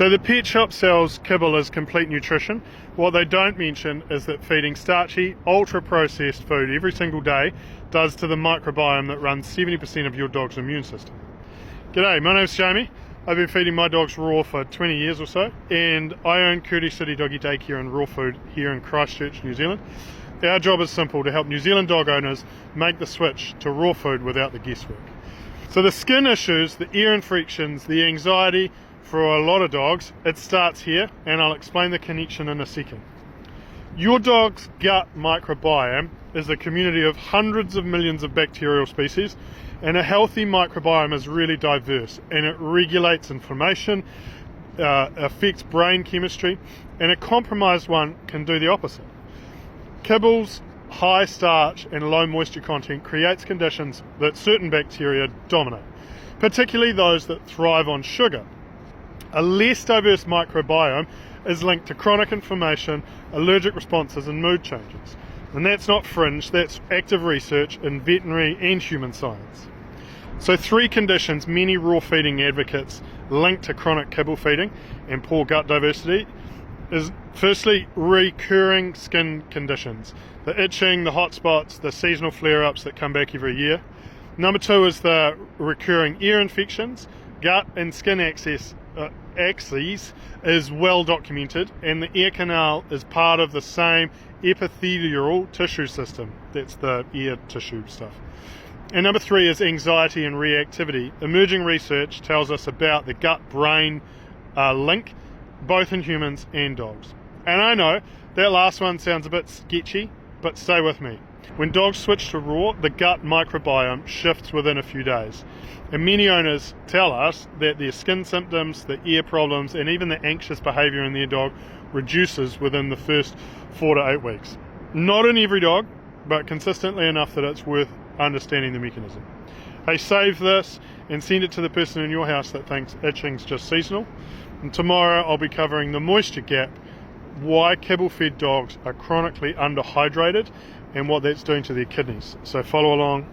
So the pet shop sells Kibble as complete nutrition. What they don't mention is that feeding starchy, ultra-processed food every single day does to the microbiome that runs 70% of your dog's immune system. G'day, my name's Jamie. I've been feeding my dogs raw for 20 years or so, and I own Curdy City Doggy Daycare and Raw Food here in Christchurch, New Zealand. Our job is simple: to help New Zealand dog owners make the switch to raw food without the guesswork. So the skin issues, the ear infections, the anxiety, for a lot of dogs, it starts here, and I'll explain the connection in a second. Your dog's gut microbiome is a community of hundreds of millions of bacterial species, and a healthy microbiome is really diverse, and it regulates inflammation, affects brain chemistry, and a compromised one can do the opposite. Kibble's high starch and low moisture content creates conditions that certain bacteria dominate, particularly those that thrive on sugar. A less diverse microbiome is linked to chronic inflammation, allergic responses, and mood changes. And that's not fringe, that's active research in veterinary and human science. So 3 conditions many raw feeding advocates link to chronic kibble feeding and poor gut diversity is, firstly, recurring skin conditions. The itching, the hot spots, the seasonal flare-ups that come back every year. Number 2 is the recurring ear infections. Gut and skin axis is well documented, and the ear canal is part of the same epithelial tissue system. That's the ear tissue stuff. And number 3 is anxiety and reactivity. Emerging research tells us about the gut-brain link, both in humans and dogs. And I know that last one sounds a bit sketchy, but stay with me. When dogs switch to raw, the gut microbiome shifts within a few days. And many owners tell us that their skin symptoms, the ear problems, and even the anxious behaviour in their dog reduces within the first 4 to 8 weeks. Not in every dog, but consistently enough that it's worth understanding the mechanism. Hey, save this and send it to the person in your house that thinks itching's just seasonal. And tomorrow I'll be covering the moisture gap, why kibble-fed dogs are chronically underhydrated, and what that's doing to their kidneys. So follow along.